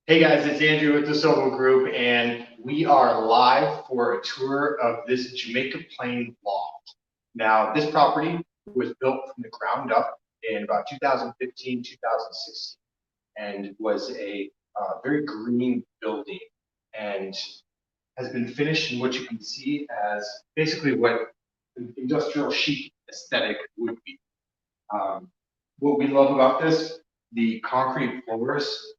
Hey guys, it's Andrew with the Sobel Group, and we are live for a tour of this Jamaica Plain loft. Now, this property was built from the ground up in about 2015, 2016, and was a very green building and has been finished in what you can see as basically what an industrial chic aesthetic would be. Um, what we love about this, the concrete floors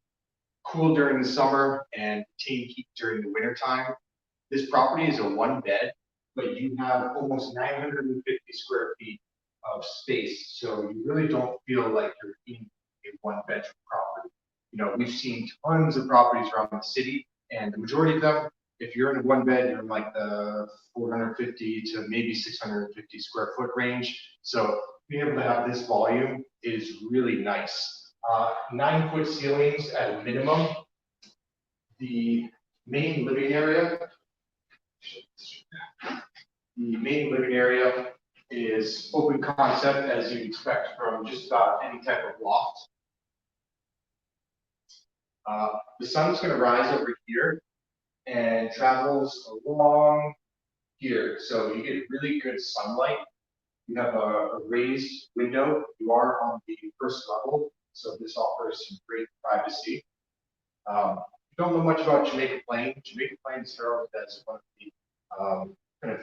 cool during the summer and retain heat during the winter time. This property is a one bed, but you have almost 950 square feet of space. So you really don't feel like you're in a one bedroom property. We've seen tons of properties around the city, and the majority of them, if you're in a one bed, you're in like the 450 to maybe 650 square foot range. So being able to have this volume is really nice. 9-foot ceilings at a minimum. The main living area, the main living area is open concept as you'd expect from just about any type of loft. The sun's going to rise over here and travels along here, so you get really good sunlight. You have a raised window. You are on the first level, so this offers some great privacy. If you don't know much about Jamaica Plain, Jamaica Plain is heralded as one of the kind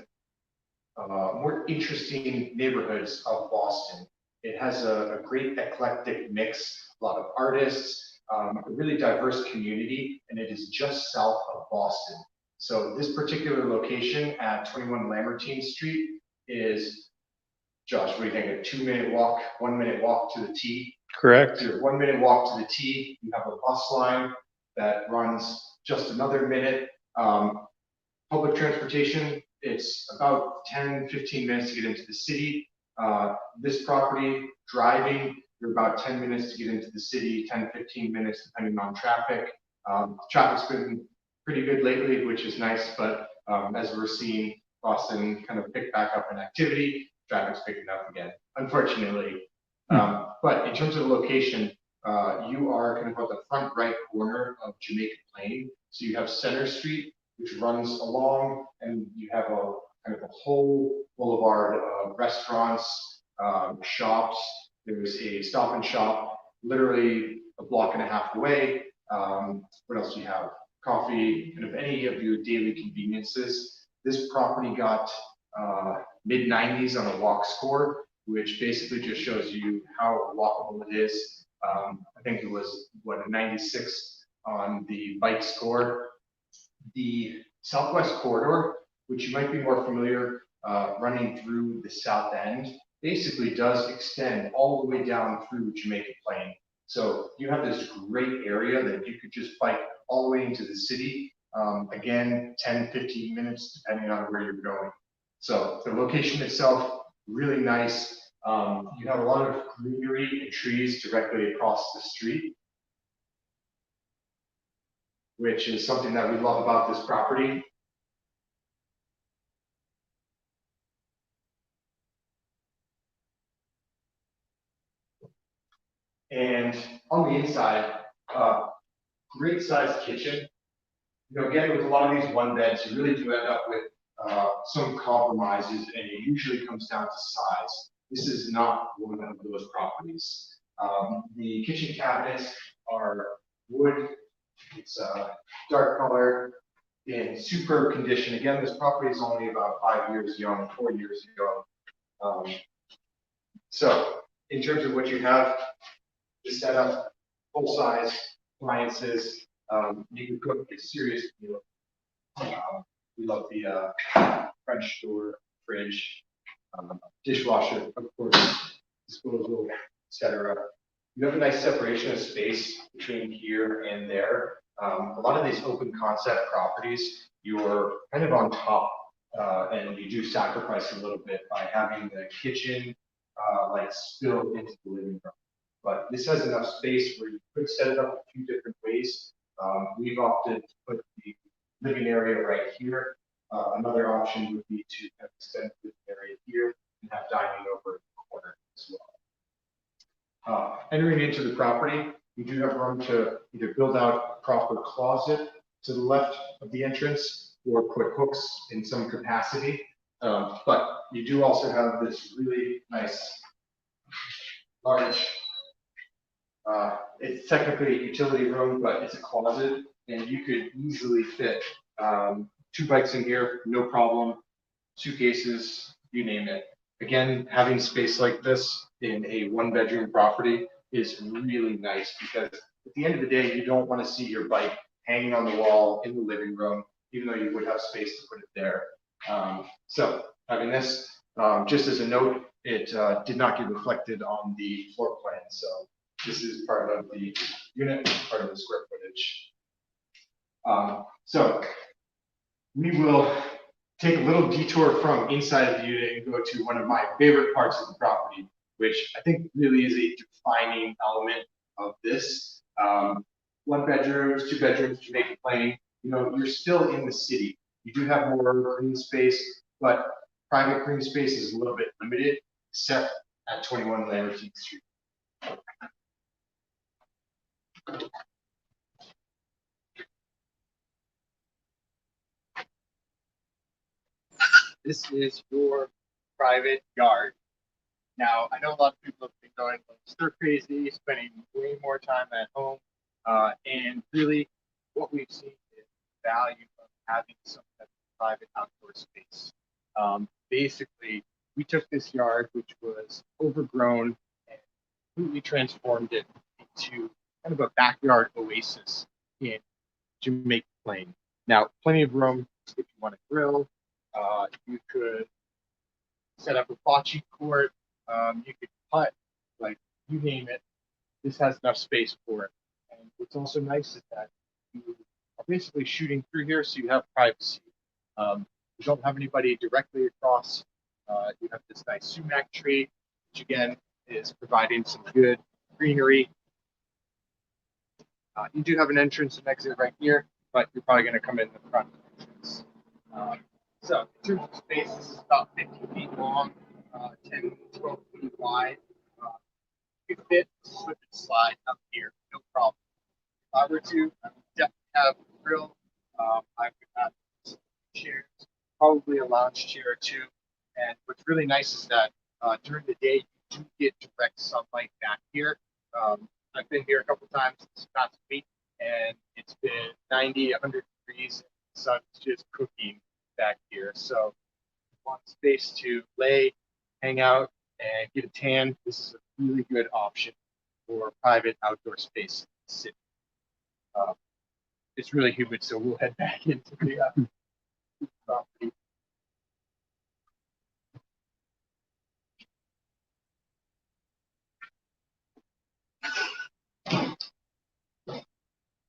of more interesting neighborhoods of Boston. It has a great eclectic mix, a lot of artists, a really diverse community, and it is just south of Boston. So this particular location at 21 Lamartine Street is, Josh, what do you think? A 2-minute walk, 1-minute walk to the T? Correct. So 1-minute walk to the T. You have a bus line that runs just another minute. Public transportation, it's about 10, 15 minutes to get into the city. This property, driving, you're about 10 minutes to get into the city, 10, 15 minutes depending on traffic. Traffic's been pretty good lately, which is nice, but as we're seeing Boston kind of pick back up in activity, traffic's picking up again, unfortunately. But in terms of location, you are kind of at the front right corner of Jamaica Plain. So you have Center Street, which runs along, and you have a kind of a whole boulevard of restaurants, shops. There's a Stop and Shop literally a block and a half away. What else do you have? Coffee, kind of any of your daily conveniences. This property got mid 90s on a walk score, which basically just shows you how walkable it is. I think it was, what, a 96 on the bike score. The Southwest Corridor, which you might be more familiar running through the South End, basically does extend all the way down through Jamaica Plain. So you have this great area that you could just bike all the way into the city. Again, 10, 15 minutes, depending on where you're going. So the location itself, really nice. You have a lot of greenery and trees directly across the street, which is something that we love about this property. And on the inside, great sized kitchen. Again, with a lot of these one beds, you really do end up with some compromises, and it usually comes down to size. This is not one of those properties. The kitchen cabinets are wood. It's dark color in superb condition. Again, this property is only about 5 years young, 4 years ago. So in terms of what you have, the setup, full size appliances, you can cook a serious meal. We love the French door, fridge, dishwasher, of course, disposal, etc. You have a nice separation of space between here and there. A lot of these open concept properties, you're kind of on top, and you do sacrifice a little bit by having the kitchen like spill into the living room. But this has enough space where you could set it up a few different ways. We've opted to put the living area right here. Another option would be to extend the living area here and have dining over in the corner as well. Entering into the property, You do have room to either build out a proper closet to the left of the entrance or put hooks in some capacity. But you do also have this really nice large, it's technically a utility room, but it's a closet, and you could easily fit 2 bikes in here, no problem, suitcases, you name it. Again, having space like this in a 1-bedroom property is really nice because at the end of the day, you don't want to see your bike hanging on the wall in the living room, even though you would have space to put it there. So having this, just as a note, it did not get reflected on the floor plan. So this is part of the unit, part of the square footage. So we will take a little detour from inside of the unit and go to one of my favorite parts of the property, which I think really is a defining element of this. 1 bedrooms, 2 bedrooms, Jamaica Plain, you're still in the city. You do have more green space, but private green space is a little bit limited, except at 21 Lamartine Street. This is your private yard. Now, I know a lot of people have been going stir crazy, spending way more time at home, and really what we've seen is the value of having some kind of private outdoor space. Basically, we took this yard, which was overgrown, and completely transformed it into kind of a backyard oasis in Jamaica Plain. Now, plenty of room if you want to grill. You could set up a bocce court. You could putt, like you name it. This has enough space for it. And what's also nice is that you are basically shooting through here, so you have privacy. You don't have anybody directly across. You have this nice sumac tree, which again is providing some good greenery. You do have an entrance and exit right here, but you're probably going to come in the front entrance. So in terms of space, this is about 50 feet long, 10, 12 feet wide. You could fit a slip and slide up here, no problem. If I were to, I would definitely have a grill. I would have some chairs, probably a lounge chair or two. And what's really nice is that during the day, you do get direct sunlight back here. I've been here a couple times this past week, and it's been 90, 100 degrees, and the sun's just cooking back here. So if you want space to lay, hang out, and get a tan, this is a really good option for private outdoor space in the city. It's really humid, so we'll head back into the property.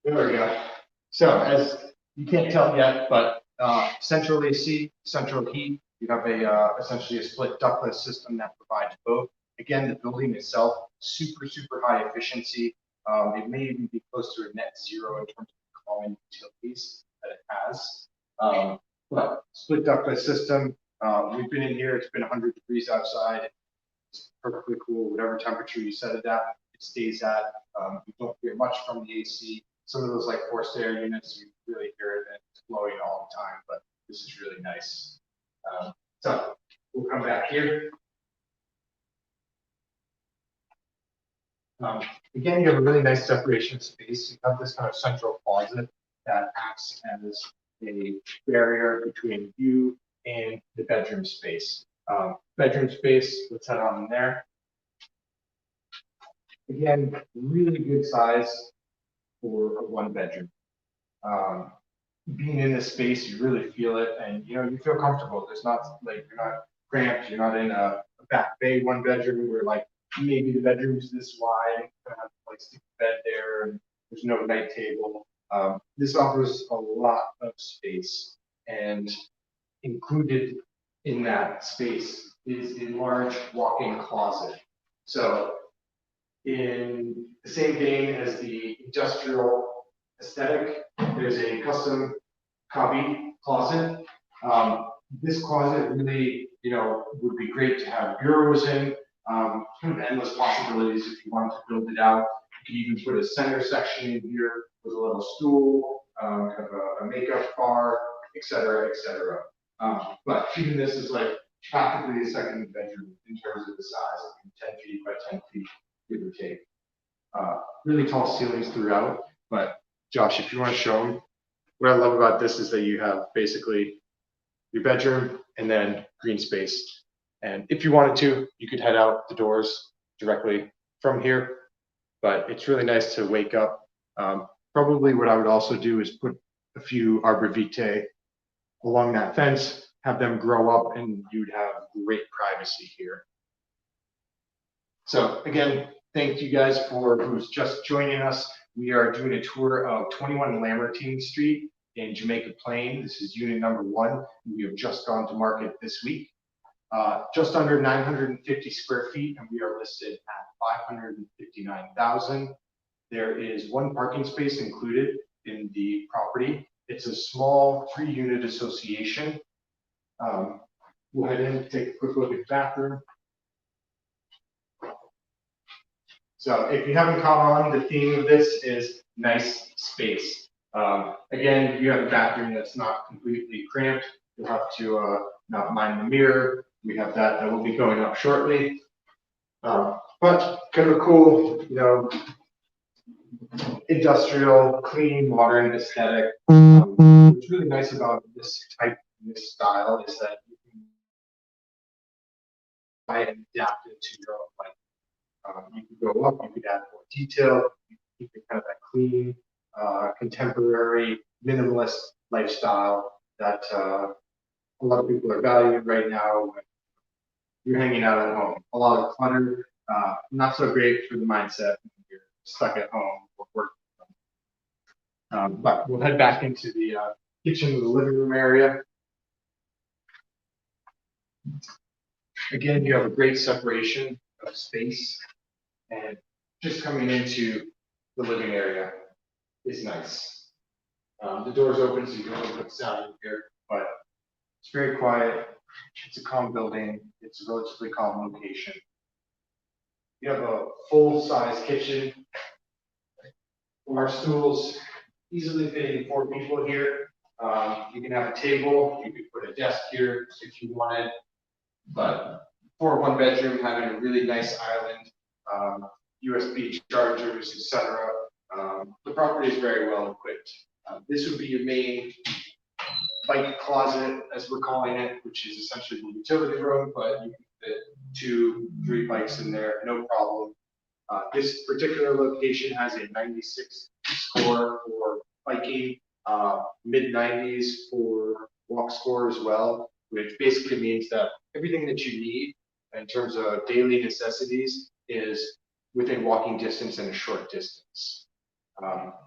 There we go. So as you can't tell yet, but central AC, central heat, you have essentially a split ductless system that provides both. Again, the building itself, super high efficiency. It may even be close to a net zero in terms of common utilities that it has. But split ductless system, we've been in here, it's been 100 degrees outside. It's perfectly cool, whatever temperature you set it at, it stays at. You don't hear much from the AC. Some of those like forced air units, you really hear it and it's blowing all the time, but this is really nice. So we'll come back here. Again, you have a really nice separation of space. You have this kind of central closet that acts as a barrier between you and the bedroom space. Bedroom space, let's head on in there. Again, really good size for a 1 bedroom. Being in this space, you really feel it, and you feel comfortable. There's not like you're not cramped. You're not in a back bay 1 bedroom where like maybe the bedroom's this wide, you have like stick bed there, and there's no night table. This offers a lot of space, and included in that space is a large walk-in closet. So in the same vein as the industrial aesthetic, there's a custom cubby closet. This closet really, would be great to have bureaus in, kind of endless possibilities if you wanted to build it out. You can even put a center section in here with a little stool, have a makeup bar, et cetera, et cetera. But even this is like practically a second bedroom in terms of the size, like 10 feet by 10 feet, give or take. Really tall ceilings throughout, but Josh, if you want to show them, what I love about this is that you have basically your bedroom and then green space. And if you wanted to, you could head out the doors directly from here, but it's really nice to wake up. Probably what I would also do is put a few arborvitae along that fence, have them grow up, and you'd have great privacy here. So again, thank you guys for who's just joining us. We are doing a tour of 21 Lamartine Street in Jamaica Plain. This is unit number 1. We have just gone to market this week. Just under 950 square feet, and we are listed at 559,000. There is 1 parking space included in the property. It's a small 3-unit association. We'll head in and take a quick look at the bathroom. So if you haven't caught on, the theme of this is nice space. Again, you have a bathroom that's not completely cramped. You'll have to not mind the mirror. We have that will be going up shortly. But kind of a cool, industrial, clean, modern aesthetic. What's really nice about this style is that you can buy and adapt it to your own life. You can go up, you can add more detail, you can keep it kind of that clean, contemporary, minimalist lifestyle that a lot of people are valuing right now when you're hanging out at home. A lot of clutter, not so great for the mindset when you're stuck at home or working. But we'll head back into the kitchen, the living room area. Again, you have a great separation of space, and just coming into the living area is nice. The door's open, so you can only put sound in here, but it's very quiet. It's a calm building. It's a relatively calm location. You have a full-size kitchen. Our stools easily fitting 4 people here. You can have a table. You could put a desk here if you wanted. But for 1 bedroom, having a really nice island, USB chargers, etc. The property is very well equipped. This would be your main bike closet, as we're calling it, which is essentially the utility room, but you can fit 2, 3 bikes in there, no problem. This particular location has a 96 score for biking, mid-90s for walk score as well, which basically means that everything that you need in terms of daily necessities is within walking distance and a short distance.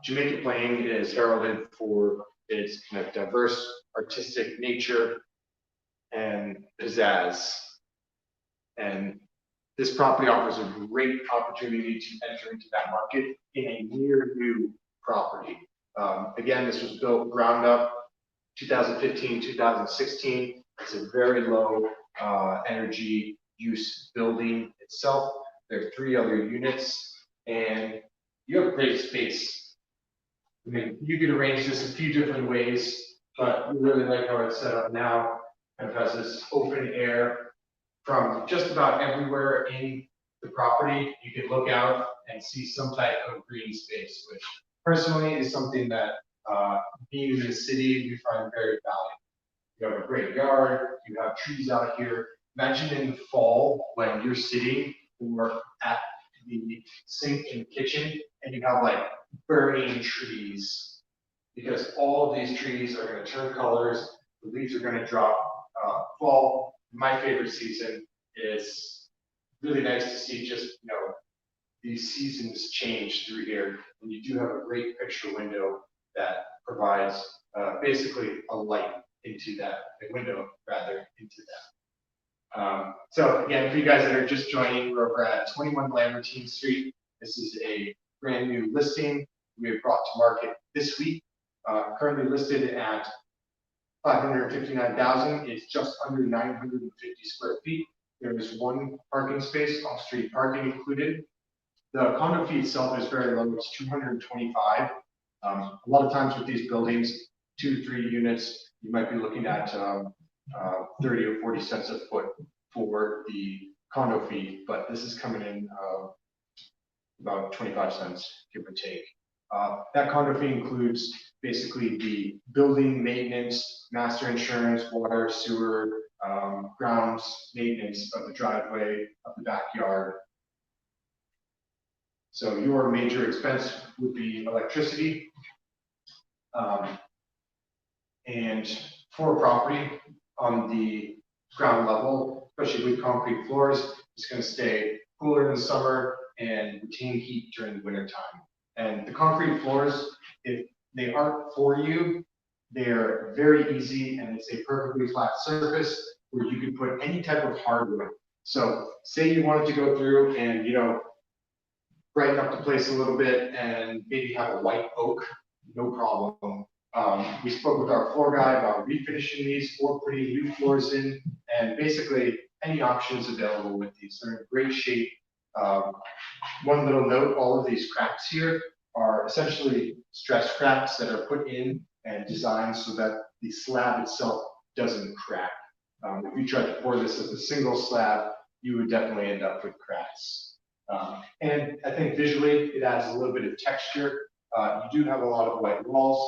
Jamaica Plain is heralded for its kind of diverse artistic nature and pizzazz. And this property offers a great opportunity to enter into that market in a near new property. Again, this was built ground up 2015, 2016. It's a very low energy use building itself. There are 3 other units, and you have great space. I mean, you could arrange this a few different ways, but we really like how it's set up now. It has this open air from just about everywhere in the property. You can look out and see some type of green space, which personally is something that being in the city, we find very valuable. You have a great yard, you have trees out here. Imagine in the fall when you're sitting or at the sink in the kitchen and you have like burning trees, because all of these trees are going to turn colors, the leaves are going to drop. Fall, my favorite season, is really nice to see just these seasons change through here, and you do have a great picture window that provides basically a light into that, a window rather into that. So again, for you guys that are just joining, we're over at 21 Lamartine Street. This is a brand new listing we have brought to market this week. Currently listed at 559,000. It's just under 950 square feet. There is 1 parking space, off-street parking included. The condo fee itself is very low. It's 225. A lot of times with these buildings, 2-3 units, you might be looking at 30 or 40 cents a foot for the condo fee, but this is coming in about 25 cents, give or take. That condo fee includes basically the building maintenance, master insurance, water, sewer, grounds maintenance of the driveway, of the backyard. So your major expense would be electricity. And for a property on the ground level, especially with concrete floors, it's going to stay cooler in the summer and retain heat during the winter time. And the concrete floors, if they aren't for you, they're very easy and it's a perfectly flat surface where you can put any type of hardwood. So say you wanted to go through and, brighten up the place a little bit and maybe have a white oak, no problem. We spoke with our floor guy about refinishing these or putting new floors in, and basically any options available with these. They're in great shape. One little note, all of these cracks here are essentially stress cracks that are put in and designed so that the slab itself doesn't crack. If you tried to pour this as a single slab, you would definitely end up with cracks. And I think visually it adds a little bit of texture. You do have a lot of white walls.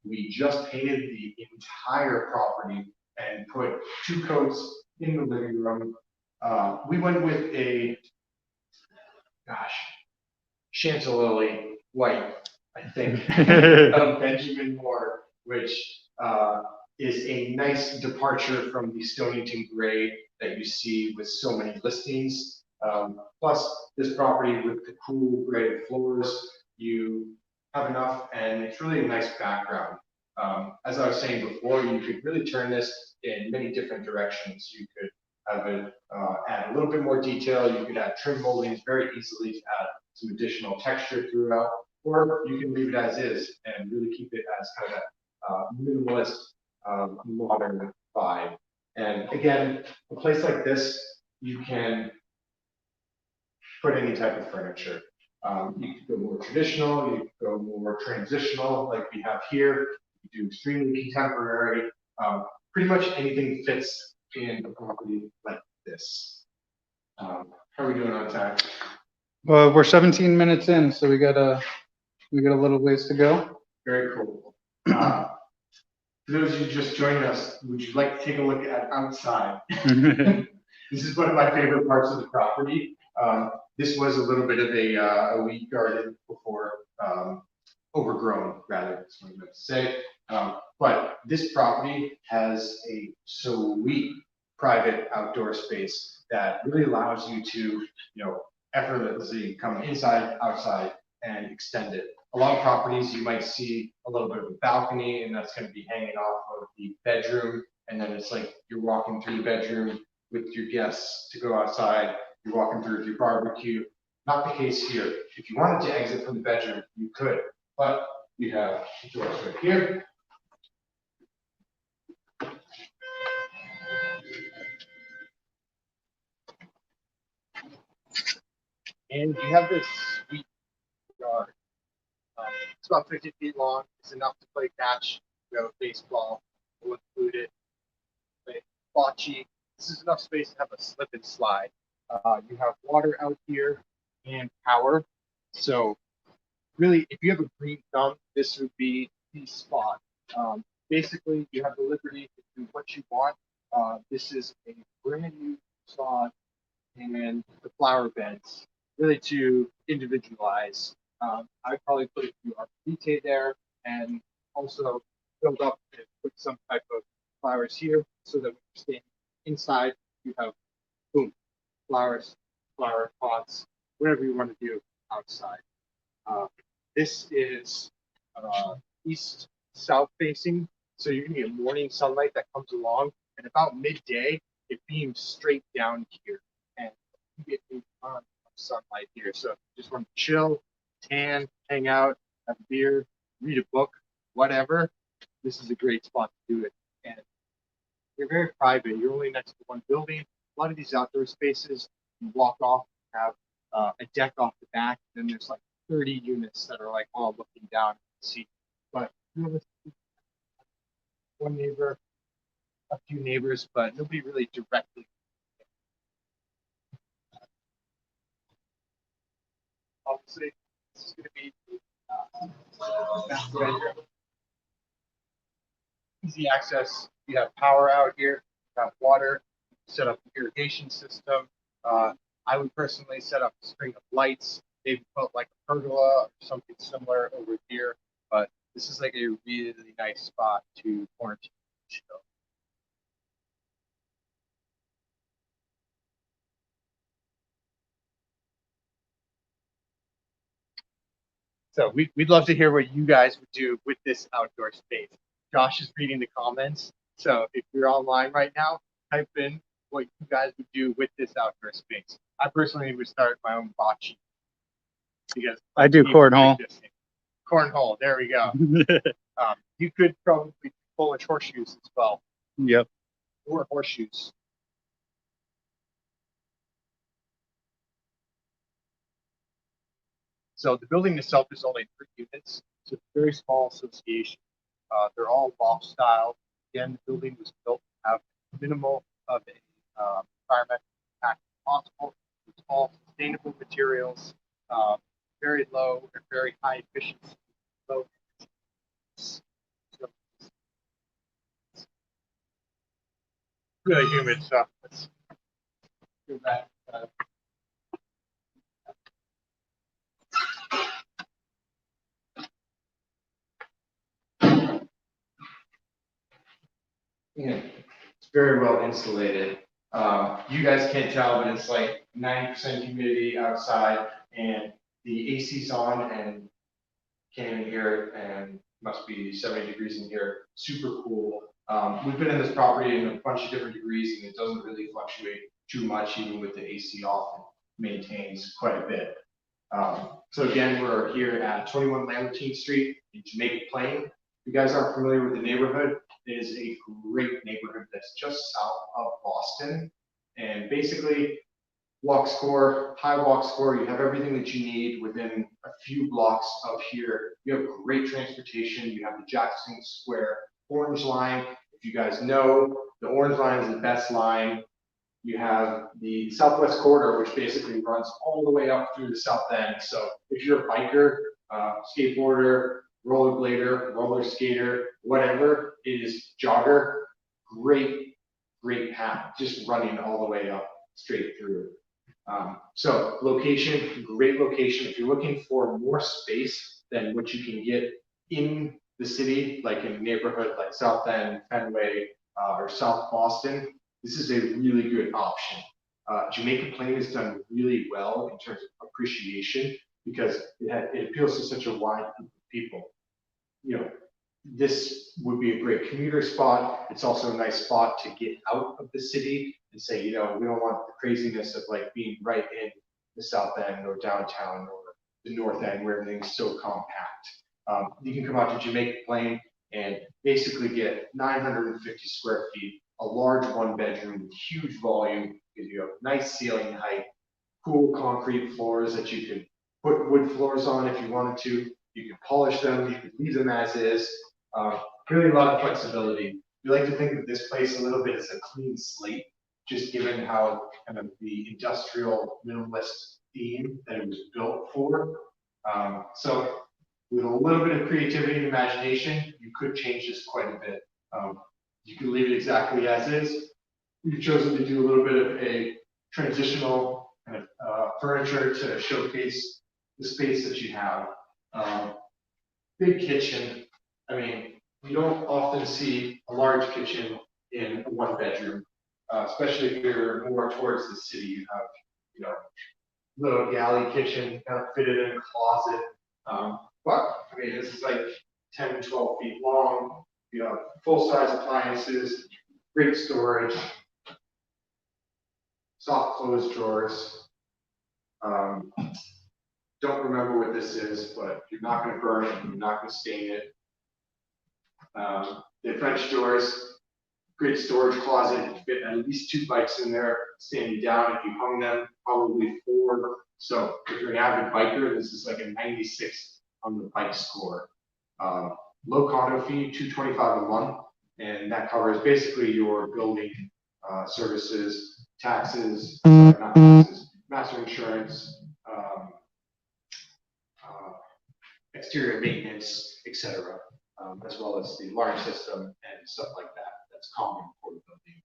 We just painted the entire property and put 2 coats in the living room. We went with a, Chantilly white, I think, of Benjamin Moore, which is a nice departure from the Stonington gray that you see with so many listings. Plus, this property with the cool gray floors, you have enough, and it's really a nice background. As I was saying before, you could really turn this in many different directions. You could have it add a little bit more detail. You could add trim moldings very easily to add some additional texture throughout, or you can leave it as is and really keep it as kind of a minimalist, modern vibe. And again, a place like this, you can put any type of furniture. You could go more traditional, you could go more transitional like we have here. You could do extremely contemporary. Pretty much anything fits in a property like this. How are we doing on time? Well, we're 17 minutes in, so we got a little ways to go. Very cool. For those of you just joining us, would you like to take a look at outside? This is one of my favorite parts of the property. This was a little bit of a weed garden before, overgrown rather, that's what I meant to say. But this property has a sweet private outdoor space that really allows you to, effortlessly come inside, outside, and extend it. A lot of properties you might see a little bit of a balcony, and that's going to be hanging off of the bedroom, and then it's like you're walking through the bedroom with your guests to go outside. You're walking through with your barbecue. Not the case here. If you wanted to exit from the bedroom, you could, but you have doors right here. And you have this sweet yard. It's about 50 feet long. It's enough to play catch, baseball, we'll include it, play bocce. This is enough space to have a slip and slide. You have water out here and power. So really, if you have a green thumb, this would be the spot. Basically, you have the liberty to do what you want. This is a brand new sod and the flower beds, really to individualize. I'd probably put a few arborvitae there and also build up and put some type of flowers here so that when you're staying inside, you have, boom, flowers, flower pots, whatever you want to do outside. This is east-south facing, so you're going to get morning sunlight that comes along, and about midday, it beams straight down here, and you get a ton of sunlight here. So if you just want to chill, tan, hang out, have a beer, read a book, whatever, this is a great spot to do it. And you're very private. You're only next to one building. A lot of these outdoor spaces, you walk off, have a deck off the back. Then there's like 30 units that are like all looking down at the sea. But realistically, one neighbor, a few neighbors, but nobody really directly. Obviously, this is going to be master bedroom. Easy access. You have power out here. You have water. Set up an irrigation system. I would personally set up a string of lights. Maybe put like a pergola or something similar over here. But this is like a really nice spot to quarantine. So we'd love to hear what you guys would do with this outdoor space. Josh is reading the comments. So if you're online right now, type in what you guys would do with this outdoor space. I personally would start my own bocce because I do cornhole. Cornhole, there we go. You could probably Polish horseshoes as well. Yep. Or horseshoes. So the building itself is only 3 units. So it's a very small association. They're all loft style. Again, the building was built to have minimal of an environmental impact as possible. It's all sustainable materials, very low and very high efficiency. Low so really humid stuff. Let's do that. Yeah, it's very well insulated. You guys can't tell, but it's like 90% humidity outside, and the AC's on, and can't even hear it, and must be 70 degrees in here. Super cool. We've been in this property in a bunch of different degrees, and it doesn't really fluctuate too much, even with the AC off. It maintains quite a bit. So again, we're here at 21 Lambertine Street in Jamaica Plain. If you guys aren't familiar with the neighborhood, it is a great neighborhood that's just south of Boston. And basically, high walk score, you have everything that you need within a few blocks of here. You have great transportation. You have the Jackson Square Orange Line. If you guys know, the Orange Line is the best line. You have the Southwest Corridor, which basically runs all the way up through the South End. So if you're a biker, skateboarder, rollerblader, roller skater, whatever, it is jogger, great path, just running all the way up straight through. So location, great location. If you're looking for more space than what you can get in the city, like in a neighborhood like South End, Fenway, or South Boston, this is a really good option. Jamaica Plain has done really well in terms of appreciation because it appeals to such a wide group of people. You know, this would be a great commuter spot. It's also a nice spot to get out of the city and say, you know, we don't want the craziness of like being right in the South End or downtown or the North End where everything's so compact. You can come out to Jamaica Plain and basically get 950 square feet, a large 1-bedroom with huge volume, because you have nice ceiling height, cool concrete floors that you could put wood floors on if you wanted to. You can polish them, you could leave them as is. Really a lot of flexibility. We like to think of this place a little bit as a clean slate, just given how kind of the industrial minimalist theme that it was built for. So with a little bit of creativity and imagination, you could change this quite a bit. You can leave it exactly as is. We've chosen to do a little bit of a transitional kind of furniture to showcase the space that you have. Big kitchen. I mean, you don't often see a large kitchen in a 1-bedroom, especially if you're more towards the city. You have, you know, little galley kitchen, kind of fitted in a closet. But I mean, this is like 10, 12 feet long. You have full-size appliances, great storage, soft closed drawers. Don't remember what this is, but you're not going to burn it, you're not going to stain it. The French doors, great storage closet, you fit at least 2 bikes in there, standing down. If you hung them, probably 4 So if you're an avid biker, this is like a 96 on the bike score. Low condo fee, $225 a month, and that covers basically your building services, taxes, not taxes, master insurance, exterior maintenance, etc., as well as the alarm system and stuff like that. That's common for the building.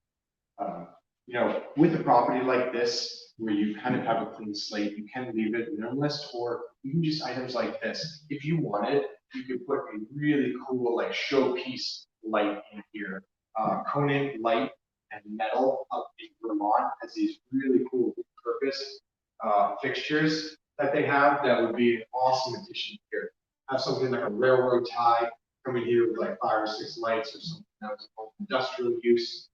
With a property like this, where you kind of have a clean slate, you can leave it minimalist, or you can just items like this. If you wanted, you could put a really cool like showpiece light in here. Conan light and metal up in Vermont has these really cool purpose fixtures that they have that would be an awesome addition here. Have something like a railroad tie coming here with like 5 or 6 lights or something that was industrial use.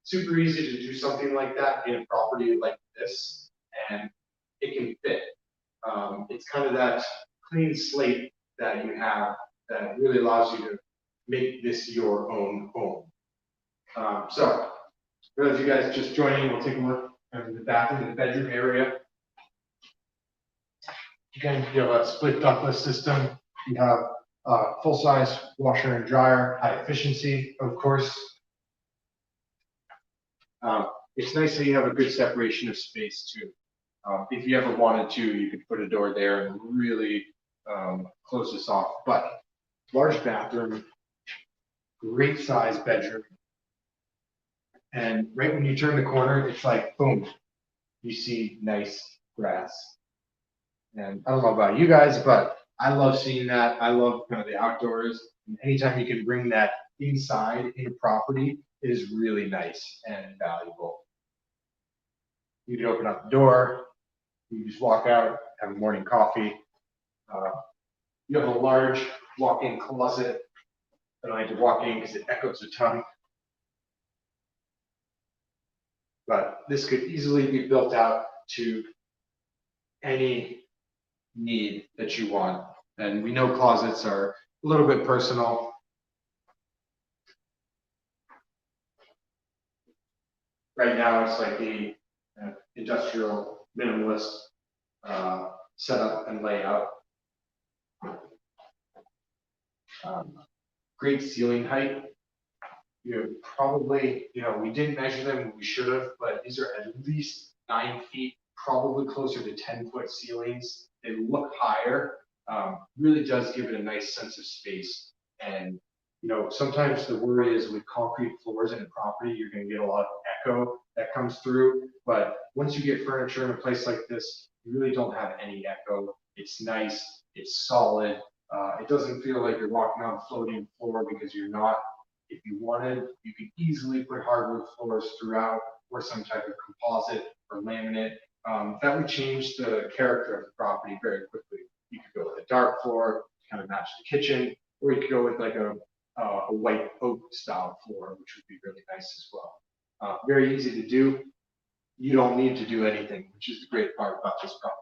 Super easy to do something like that in a property like this, and it can fit. It's kind of that clean slate that you have that really allows you to make this your own home. So, for those of you guys just joining, we'll take a look at the bathroom, the bedroom area. Again, you have a split ductless system. You have full-size washer and dryer, high efficiency, of course. It's nice that you have a good separation of space too. If you ever wanted to, you could put a door there and really close this off. But large bathroom, great size bedroom. And right when you turn the corner, it's like, boom, you see nice grass. And I don't know about you guys, but I love seeing that. I love kind of the outdoors. And anytime you can bring that inside in a property, it is really nice and valuable. You can open up the door, you can just walk out, have a morning coffee. You have a large walk-in closet. I don't like to walk in because it echoes a ton. But this could easily be built out to any need that you want. And we know closets are a little bit personal. Right now, it's like the industrial minimalist setup and layout. Great ceiling height. You're probably, we didn't measure them, we should have, but these are at least 9 feet, probably closer to 10-foot ceilings. They look higher, really does give it a nice sense of space. And, sometimes the worry is with concrete floors in a property, you're going to get a lot of echo that comes through. But once you get furniture in a place like this, you really don't have any echo. It's nice, it's solid. It doesn't feel like you're walking on a floating floor because you're not. If you wanted, you could easily put hardwood floors throughout or some type of composite or laminate. That would change the character of the property very quickly. You could go with a dark floor, kind of match the kitchen, or you could go with like a white oak style floor, which would be really nice as well. Very easy to do. You don't need to do anything, which is the great part about this property.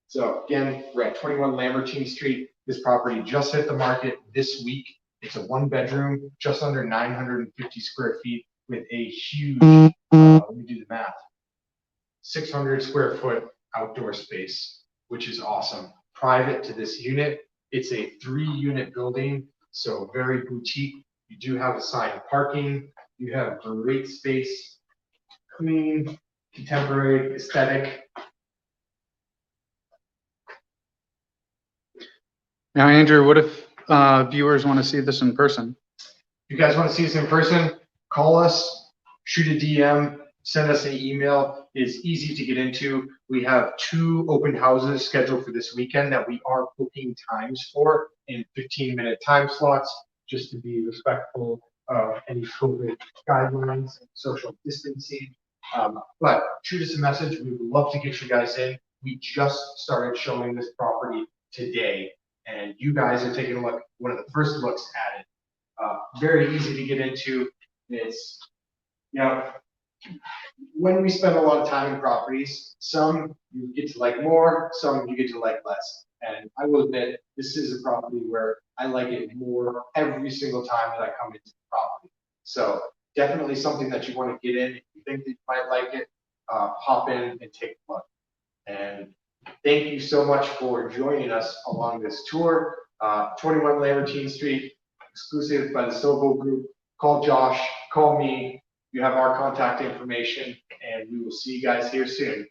So again, we're at 21 Lambertine Street. This property just hit the market this week. It's a 1-bedroom, just under 950 square feet with a huge, let me do the math, 600 square foot outdoor space, which is awesome. Private to this unit. It's a 3-unit building, so very boutique. You do have assigned parking. You have great space, clean, contemporary aesthetic. Now, Andrew, what if viewers want to see this in person? If you guys want to see this in person, call us, shoot a DM, send us an email. It's easy to get into. We have 2 open houses scheduled for this weekend that we are booking times for in 15-minute time slots, just to be respectful of any COVID guidelines and social distancing. But shoot us a message. We would love to get you guys in. We just started showing this property today, and you guys are taking a look, one of the first looks at it. Very easy to get into. It's, when we spend a lot of time in properties, some you get to like more, some you get to like less. And I will admit, this is a property where I like it more every single time that I come into the property. So definitely something that you want to get in. If you think that you might like it, pop in and take a look. And thank you so much for joining us along this tour. 21 Lamartine Street, exclusive by the Sobo Group. Call Josh, call me. You have our contact information, and we will see you guys here soon.